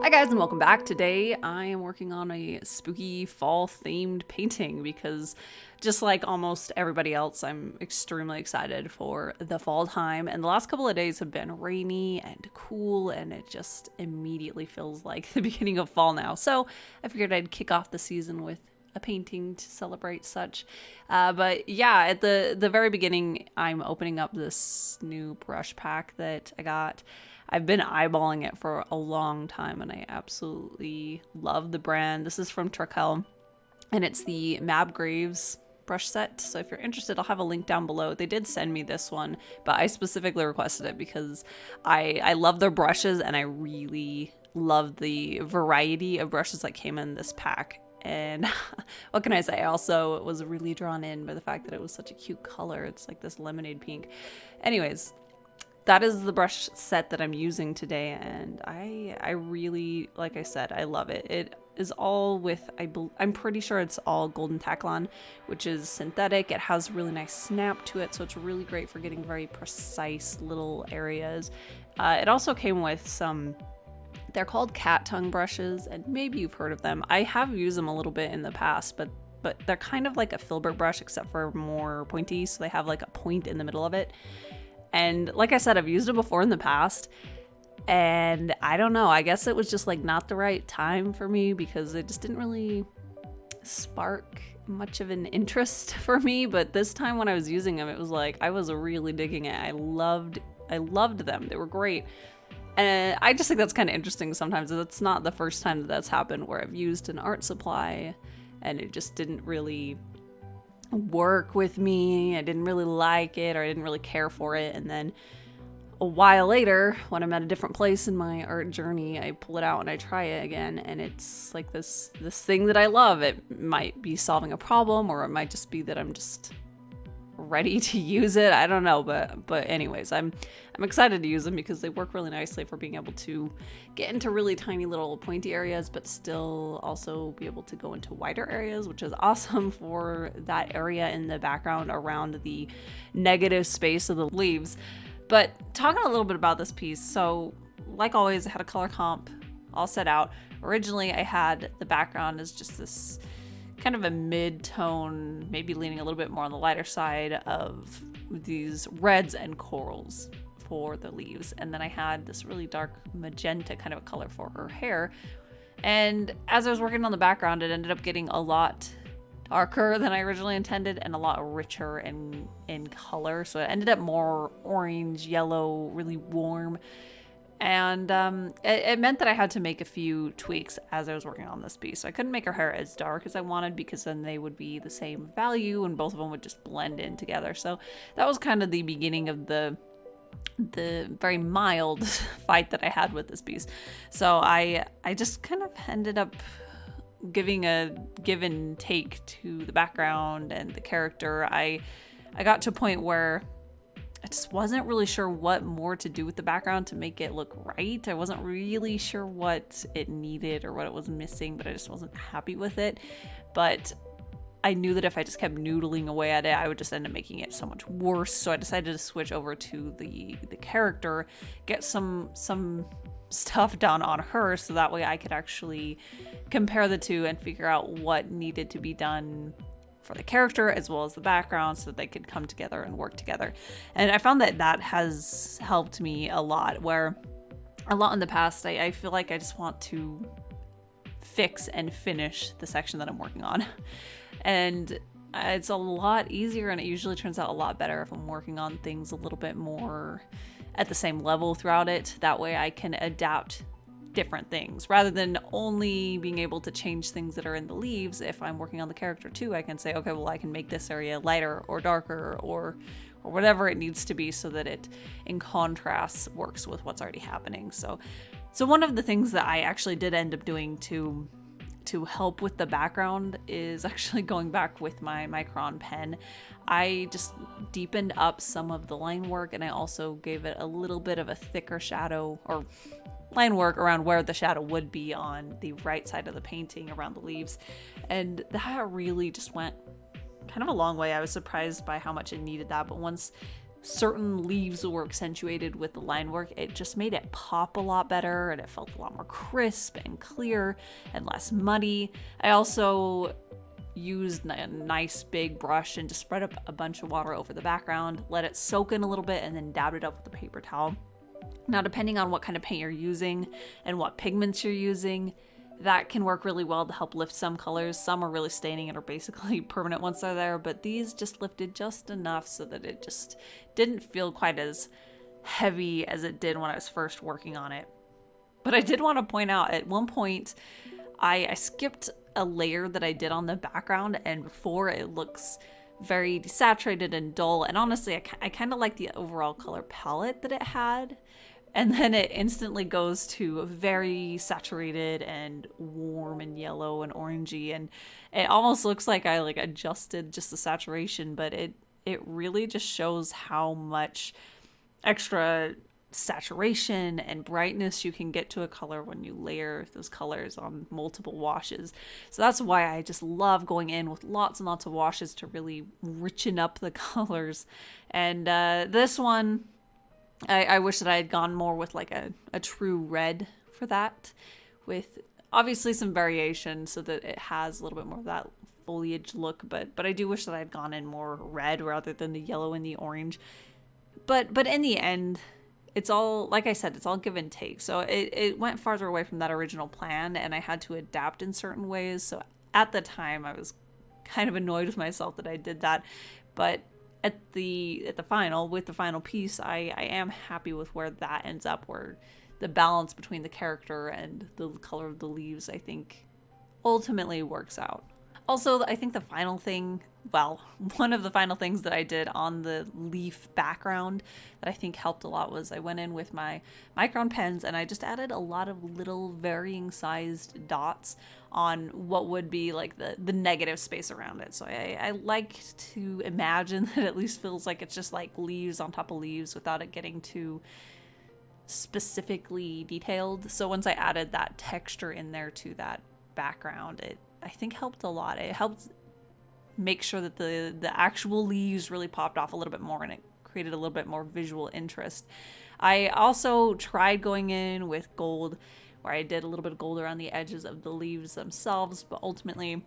Hi guys and welcome back. Today I am working on a spooky fall themed painting because just like almost everybody else, I'm extremely excited for the fall time, and the last couple of days have been rainy and cool and it just immediately feels like the beginning of fall now. So I figured I'd kick off the season with a painting to celebrate such. But yeah, at the very beginning, I'm opening up this new brush pack that I got. I've been eyeballing it for a long time and I absolutely love the brand. This is from Trekell and it's the Mab Graves brush set. So if you're interested, I'll have a link down below. They did send me this one, but I specifically requested it because I love their brushes and I really love the variety of brushes that came in this pack. And what can I say? I also was really drawn in by the fact that it was such a cute color. It's like this lemonade pink. Anyways, that is the brush set that I'm using today, and I really, like I said, I love it. It is all with, I'm pretty sure it's all golden Taklon, which is synthetic. It has really nice snap to it, so it's really great for getting very precise little areas. It also came with some, they're called cat tongue brushes, and maybe you've heard of them. I have used them a little bit in the past, but they're kind of like a filbert brush except for more pointy, so they have like a point in the middle of it. And like I said, I've used it before in the past, and I don't know, I guess it was just like not the right time for me because it just didn't really spark much of an interest for me. But this time when I was using them, it was like I was really digging it. I loved them. They were great. And I just think that's kind of interesting sometimes. That's not the first time that that's happened where I've used an art supply and it just didn't really work with me. I didn't really like it, or I didn't really care for it, and then a while later when I'm at a different place in my art journey, I pull it out and I try it again, and it's like this thing that I love. It might be solving a problem, or it might just be that I'm just ready to use it. I don't know, but anyways, I'm excited to use them because they work really nicely for being able to get into really tiny little pointy areas, but still also be able to go into wider areas, which is awesome for that area in the background around the negative space of the leaves. But talking a little bit about this piece, so like always, I had a color comp all set out. Originally, I had the background as just this kind of a mid-tone, maybe leaning a little bit more on the lighter side of these reds and corals for the leaves. And then I had this really dark magenta kind of a color for her hair. And as I was working on the background, it ended up getting a lot darker than I originally intended and a lot richer in color. So it ended up more orange, yellow, really warm. And it meant that I had to make a few tweaks as I was working on this piece. So I couldn't make her hair as dark as I wanted because then they would be the same value and both of them would just blend in together. So that was kind of the beginning of the very mild fight that I had with this piece. So I just kind of ended up giving a give and take to the background and the character. I got to a point where I just wasn't really sure what more to do with the background to make it look right. I wasn't really sure what it needed or what it was missing, but I just wasn't happy with it. But I knew that if I just kept noodling away at it, I would just end up making it so much worse. So I decided to switch over to the character, get some stuff done on her so that way I could actually compare the two and figure out what needed to be done for the character as well as the background so that they could come together and work together. And I found that has helped me a lot, where a lot in the past I feel like I just want to fix and finish the section that I'm working on. And it's a lot easier and it usually turns out a lot better if I'm working on things a little bit more at the same level throughout it. That way I can adapt different things rather than only being able to change things that are in the leaves. If I'm working on the character too, I can say, okay, well, I can make this area lighter or darker or whatever it needs to be so that it in contrast works with what's already happening. So one of the things that I actually did end up doing to help with the background is actually going back with my Micron pen. I just deepened up some of the line work and I also gave it a little bit of a thicker shadow or line work around where the shadow would be on the right side of the painting around the leaves. And that really just went kind of a long way. I was surprised by how much it needed that, but once certain leaves were accentuated with the line work, it just made it pop a lot better, and it felt a lot more crisp and clear and less muddy. I also used a nice big brush and just spread up a bunch of water over the background, let it soak in a little bit, and then dabbed it up with a paper towel. Now, depending on what kind of paint you're using and what pigments you're using, that can work really well to help lift some colors. Some are really staining and are basically permanent once they're there, but these just lifted just enough so that it just didn't feel quite as heavy as it did when I was first working on it. But I did want to point out, at one point, I skipped a layer that I did on the background, and before it looks very desaturated and dull, and honestly I kind of like the overall color palette that it had, and then it instantly goes to very saturated and warm and yellow and orangey, and it almost looks like I like adjusted just the saturation, but it really just shows how much extra saturation and brightness you can get to a color when you layer those colors on multiple washes. So that's why I just love going in with lots and lots of washes to really richen up the colors. And this one, I wish that I had gone more with like a true red for that, with obviously some variation so that it has a little bit more of that foliage look, but I do wish that I had gone in more red rather than the yellow and the orange. But in the end, it's all, like I said, it's all give and take. So it went farther away from that original plan, and I had to adapt in certain ways. So at the time, I was kind of annoyed with myself that I did that. But at the final, with the final piece, I am happy with where that ends up, where the balance between the character and the color of the leaves, I think, ultimately works out. Also, I think the final thing, well, one of the final things that I did on the leaf background that I think helped a lot was I went in with my micron pens and I just added a lot of little varying sized dots on what would be like the negative space around it. So I like to imagine that it at least feels like it's just like leaves on top of leaves without it getting too specifically detailed. So once I added that texture in there to that background, it I think helped a lot. It helped make sure that the actual leaves really popped off a little bit more, and it created a little bit more visual interest. I also tried going in with gold, where I did a little bit of gold around the edges of the leaves themselves, but ultimately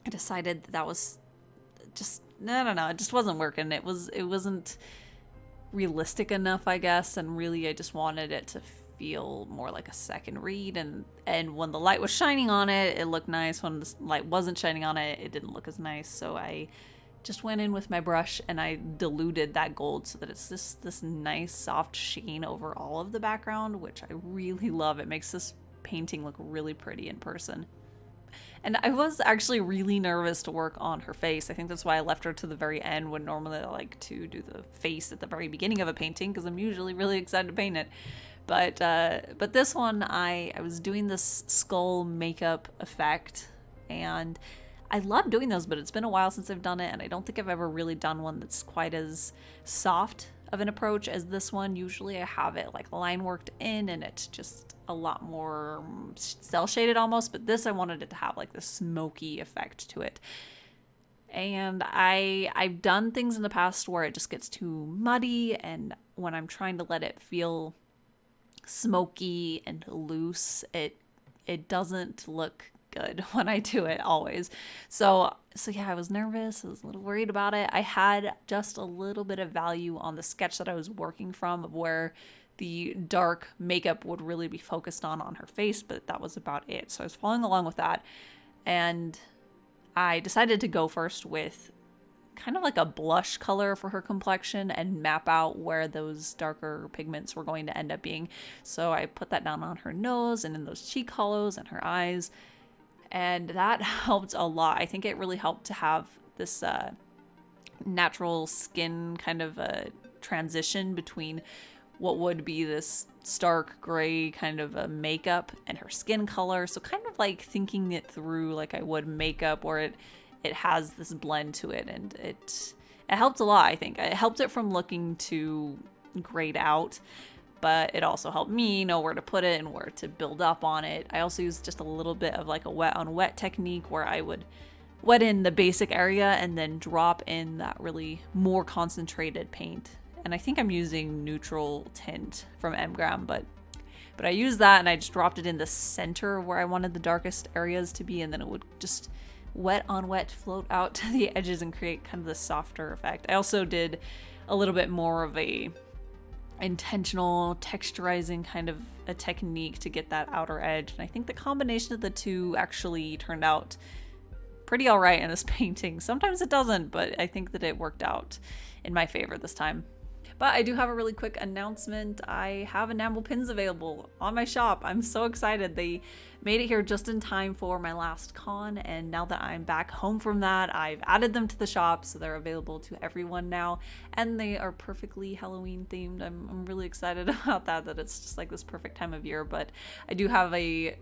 I decided that was just no, it just wasn't working. It wasn't realistic enough, I guess, and really I just wanted it to feel more like a second read, and when the light was shining on it, it looked nice. When the light wasn't shining on it, it didn't look as nice. So I just went in with my brush and I diluted that gold so that it's just this nice soft sheen over all of the background, which I really love. It makes this painting look really pretty in person. And I was actually really nervous to work on her face. I think that's why I left her to the very end, when normally I like to do the face at the very beginning of a painting, because I'm usually really excited to paint it. But this one, I was doing this skull makeup effect, and I love doing those, but it's been a while since I've done it, and I don't think I've ever really done one that's quite as soft of an approach as this one. Usually I have it like line worked in, and it's just a lot more cell shaded almost, but this I wanted it to have like this smoky effect to it. And I've done things in the past where it just gets too muddy, and when I'm trying to let it feel smoky and loose, it doesn't look good when I do it always. So yeah, I was nervous. I was a little worried about it. I had just a little bit of value on the sketch that I was working from, of where the dark makeup would really be focused on her face, but that was about it. So I was following along with that, and I decided to go first with kind of like a blush color for her complexion and map out where those darker pigments were going to end up being. So I put that down on her nose and in those cheek hollows and her eyes, and that helped a lot. I think it really helped to have this natural skin kind of a transition between what would be this stark gray kind of a makeup and her skin color. So kind of like thinking it through like I would makeup, where it has this blend to it, and it helped a lot. I think it helped it from looking too grayed out, but it also helped me know where to put it and where to build up on it. I also used just a little bit of like a wet on wet technique, where I would wet in the basic area and then drop in that really more concentrated paint. and I think I'm using neutral tint from Mgram, but I used that and I just dropped it in the center where I wanted the darkest areas to be, and then it would just wet on wet float out to the edges and create kind of this softer effect. I also did a little bit more of a intentional texturizing kind of a technique to get that outer edge, and I think the combination of the two actually turned out pretty all right in this painting. Sometimes it doesn't, but I think that it worked out in my favor this time. But I do have a really quick announcement. I have enamel pins available on my shop. I'm so excited. They made it here just in time for my last con, and now that I'm back home from that, I've added them to the shop, so they're available to everyone now, and they are perfectly Halloween themed. I'm really excited about that it's just like this perfect time of year. But I do have a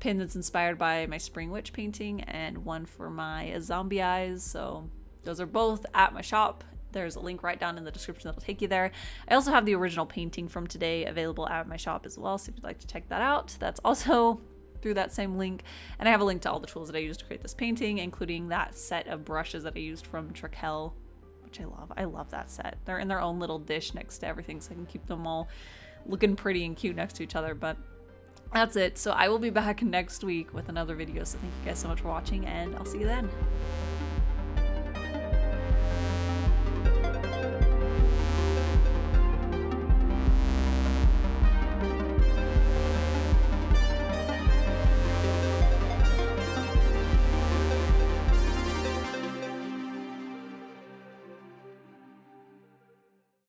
pin that's inspired by my Spring Witch painting and one for my zombie eyes, so those are both at my shop. There's a link right down in the description that'll take you there. I also have the original painting from today available at my shop as well, so if you'd like to check that out, that's also through that same link. And I have a link to all the tools that I used to create this painting, including that set of brushes that I used from Trekell, which I love. I love that set. They're in their own little dish next to everything, so I can keep them all looking pretty and cute next to each other. But that's it. So I will be back next week with another video, so thank you guys so much for watching, and I'll see you then.